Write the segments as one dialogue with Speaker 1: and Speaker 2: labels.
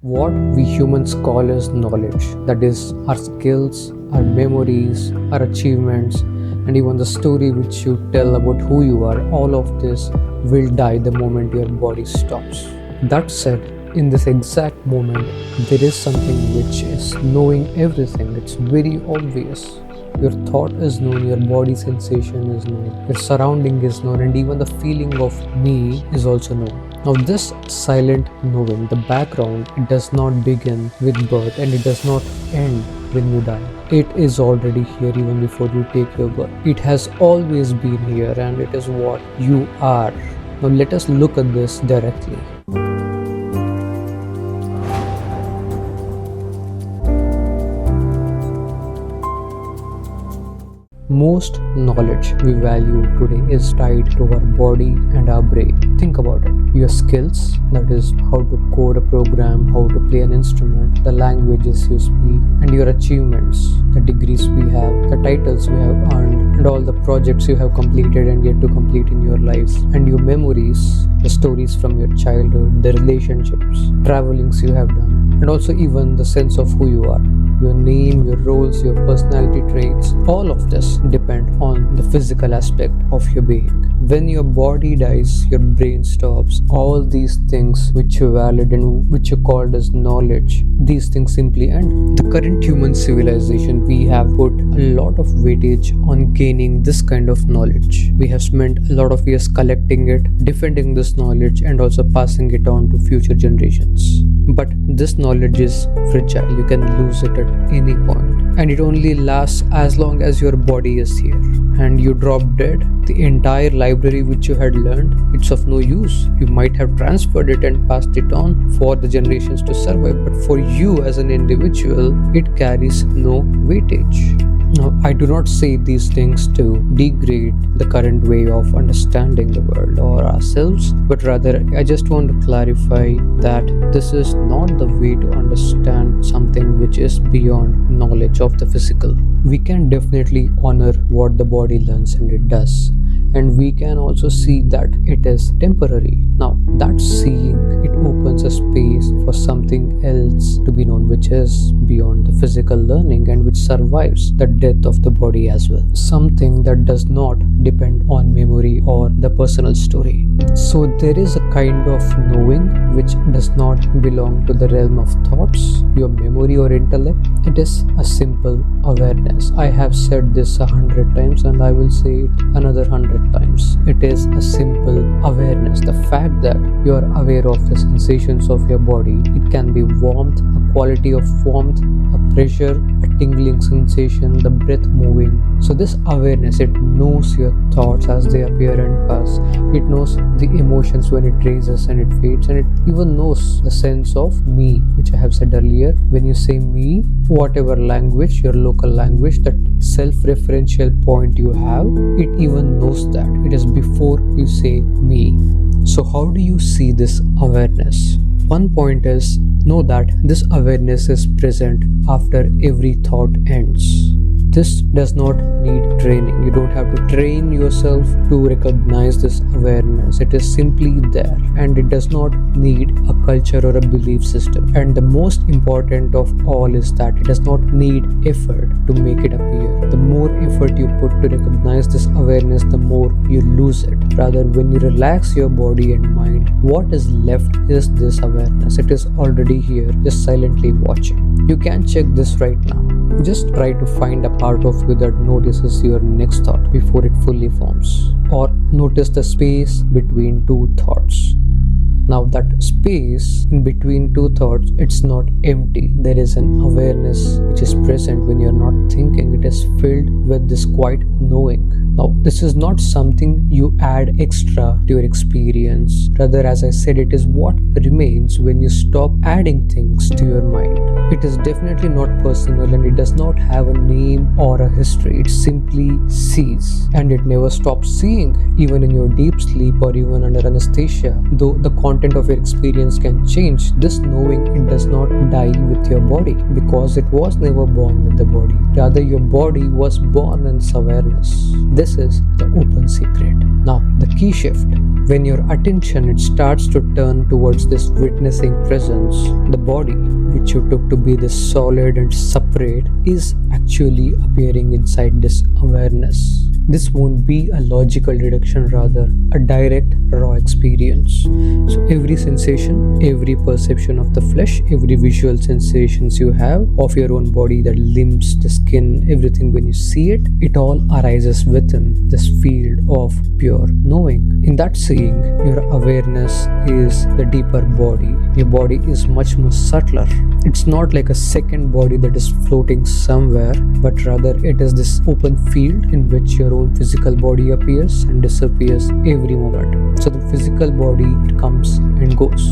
Speaker 1: What we humans call as knowledge, that is, our skills, our memories, our achievements, and even the story which you tell about who you are, all of this will die the moment your body stops. That said, in this exact moment, there is something which is knowing everything. It's very obvious. Your thought is known, your body sensation is known, your surrounding is known, and even the feeling of me is also known. Now, this silent knowing, the background, it does not begin with birth and it does not end when you die. It is already here even before you take your birth. It has always been here and it is what you are. Now, let us look at this directly. Most knowledge we value today is tied to our body and our brain. Think about it. Your skills, that is how to code a program, how to play an instrument, the languages you speak, and your achievements, the degrees we have, the titles we have earned, and all the projects you have completed and yet to complete in your life, and your memories, the stories from your childhood, the relationships, travelings you have done, and also even the sense of who you are. Your name, your roles, your personality traits, all of this depend on the physical aspect of your being. When your body dies, your brain stops. All these things which you valid and which you called as knowledge, these things simply end. The current human civilization, we have put a lot of weightage on gaining this kind of knowledge. We have spent a lot of years collecting it, defending this knowledge, and also passing it on to future generations. But this knowledge is fragile. You can lose it at any point, and it only lasts as long as your body is here. And you drop dead, the entire library which you had learned, it's of no use. You might have transferred it and passed it on for the generations to survive, but for you as an individual, it carries no weightage. Now, I do not say these things to degrade the current way of understanding the world or ourselves, but rather I just want to clarify that this is not the way to understand something which is beyond knowledge of the physical. We can definitely honor what the body learns, and it does. And we can also see that it is temporary. Now, that seeing, it opens a space for something else to be known, which is beyond the physical learning and which survives the death of the body as well. Something that does not depend on memory or the personal story. So there is a kind of knowing which does not belong to the realm of thoughts, your memory or intellect. It is a simple awareness. I have said this 100 times and I will say it another 100 times. It is a simple awareness. The fact that you are aware of the sensations of your body. It can be warmth, a quality of warmth, a pressure, a tingling sensation, the breath moving. So this awareness, it knows your thoughts as they appear and pass. It knows the emotions when it raises and it fades, and it even knows the sense of me, which I have said earlier. When you say me, whatever language, your local language, that self-referential point you have, it even knows that. It is before you say me. So how do you see this awareness? One point is, know that this awareness is present after every thought ends. This does not need training. You don't have to train yourself to recognize this awareness. It is simply there, and it does not need a culture or a belief system. And the most important of all is that it does not need effort to make it appear. The more effort you put to recognize this awareness, the more you lose it. Rather, when you relax your body and mind, what is left is this awareness. It is already here, just silently watching. You can check this right now. Just try to find a part of you that notices your next thought before it fully forms, or notice the space between two thoughts. Now, that space in between two thoughts, it's not empty. There is an awareness which is present when you're not thinking. It is filled with this quiet knowing. Now, this is not something you add extra to your experience. Rather, as I said, it is what remains when you stop adding things to your mind. It is definitely not personal, and it does not have a name or a history. It simply sees, and it never stops seeing, even in your deep sleep or even under anesthesia. Though the content of your experience can change. This knowing, it does not die with your body, because it was never born with the body. Rather, your body was born in this awareness. This is the open secret. Now, the key shift. When your attention, it starts to turn towards this witnessing presence, the body, which you took to be this solid and separate, is actually appearing inside this awareness. This won't be a logical deduction, rather a direct, raw experience. So every sensation, every perception of the flesh, every visual sensations you have of your own body, the limbs, the skin, everything, when you see it, it all arises within this field of pure knowing. In that seeing, your awareness is the deeper body. Your body is much more subtler. It's not like a second body that is floating somewhere, but rather it is this open field in which your own physical body appears and disappears every moment. So the physical body, it comes and goes.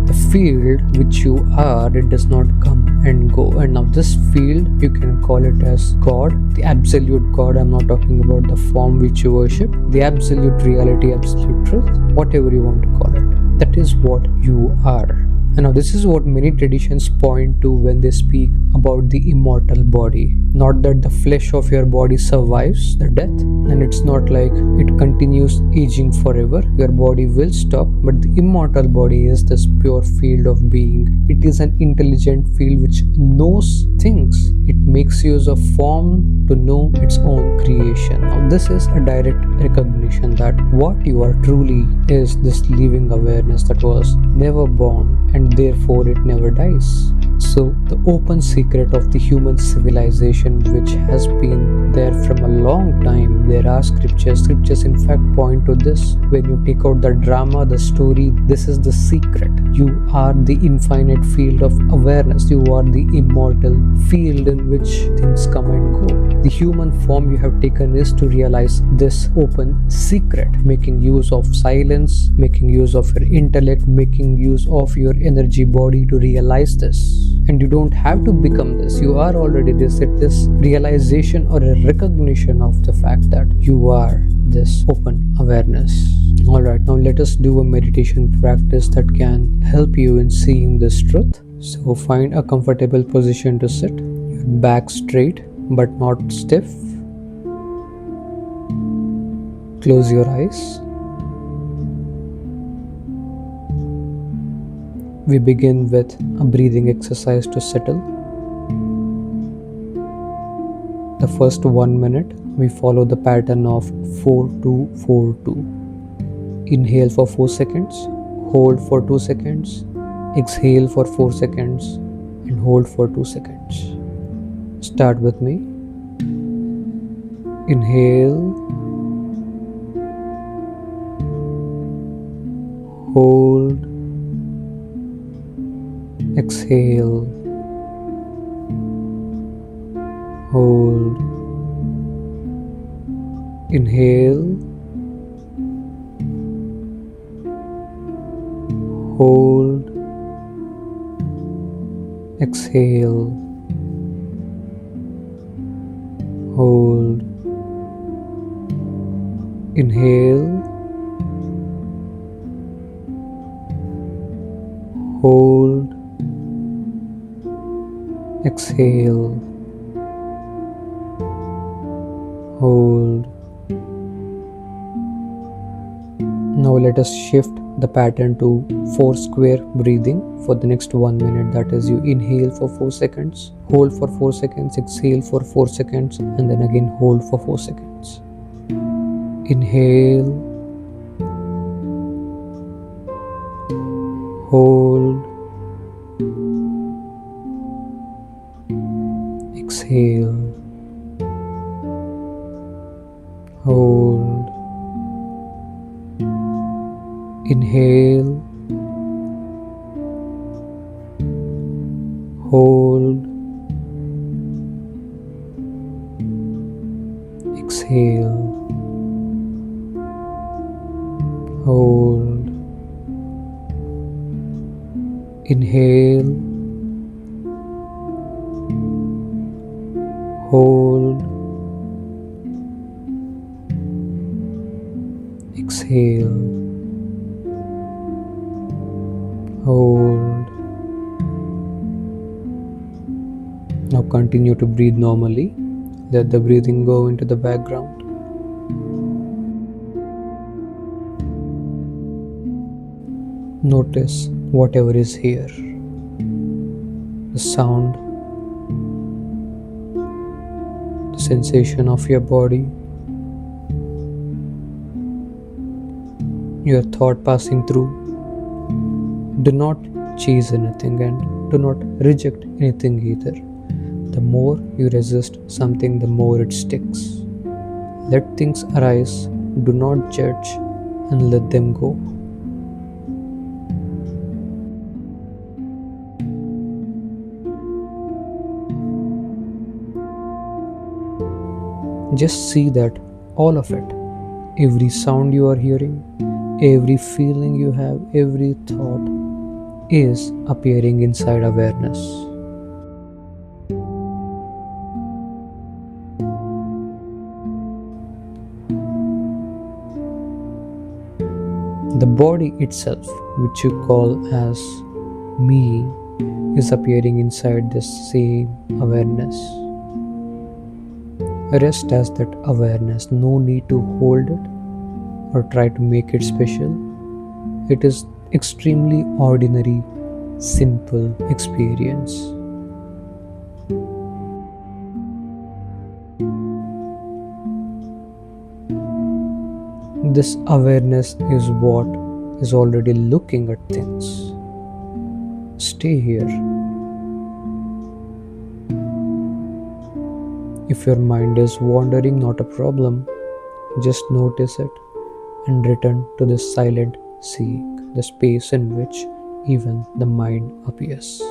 Speaker 1: The field which you are, it does not come and go. And now this field, you can call it as God, the absolute God. I'm not talking about the form which you worship, the absolute reality, absolute truth, whatever you want to call it. That is what you are. And now this is what many traditions point to when they speak about the immortal body. Not that the flesh of your body survives the death, and it's not like it continues aging forever. Your body will stop, but the immortal body is this pure field of being. It is an intelligent field which knows things. It makes use of form to know its own creation. Now this is a direct recognition that what you are truly is this living awareness that was never born, and therefore it never dies. So the open secret of the human civilization, which has been there from a long time, there are scriptures in fact point to this. When you take out the drama, the story, this is the secret. You are the infinite field of awareness. You are the immortal field in which things come and go. The human form you have taken is to realize this open secret, making use of silence, making use of your intellect, making use of your energy body to realize this. And you don't have to become this. You are already this. It is realization or a recognition of the fact that you are this open awareness. Alright, now let us do a meditation practice that can help you in seeing this truth. So find a comfortable position to sit. Your back straight but not stiff. Close your eyes. We begin with a breathing exercise to settle. The first 1 minute, we follow the pattern of 4-2-4-2. Inhale for 4 seconds, hold for 2 seconds, exhale for 4 seconds, and hold for 2 seconds. Start with me. Inhale, hold, exhale, hold, inhale, hold, exhale, hold, inhale, hold, exhale, hold. Now let us shift the pattern to 4 square breathing for the next 1 minute. That is, you inhale for 4 seconds, hold for 4 seconds, exhale for 4 seconds, and then again hold for 4 seconds. Inhale, hold, exhale, hold, inhale, hold, exhale, hold, inhale, hold, exhale, Hold. Now continue to breathe normally. Let the breathing go into the background. Notice whatever is here. The sound, the sensation of your body, your thought passing through. Do not chase anything and do not reject anything either. The more you resist something, the more it sticks. Let things arise, do not judge, and let them go. Just see that all of it, every sound you are hearing, every feeling you have, every thought is appearing inside awareness. The body itself, which you call as me, is appearing inside this same awareness. Rest as that awareness, no need to hold it or try to make it special. It is extremely ordinary, simple experience. This awareness is what is already looking at things. Stay here. If your mind is wandering, not a problem. Just notice it and return to this silent seeing, the space in which even the mind appears.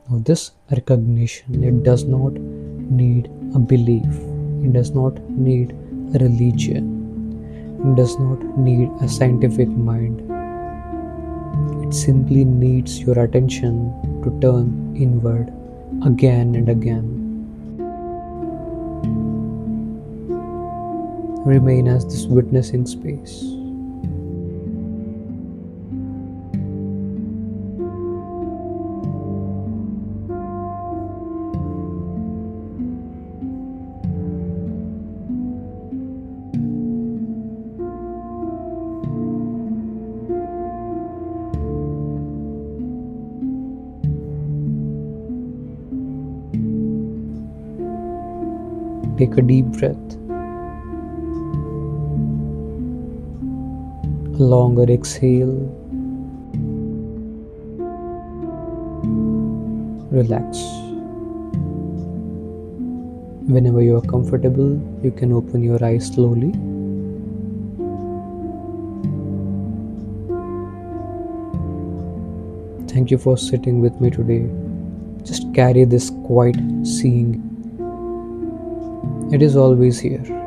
Speaker 1: Now, this recognition, it does not need a belief, it does not need a religion, it does not need a scientific mind. It simply needs your attention to turn inward again and again. Remain as this witnessing space. Take a deep breath. A longer exhale. Relax. Whenever you are comfortable, you can open your eyes slowly. Thank you for sitting with me today. Just carry this quiet seeing. It is always here.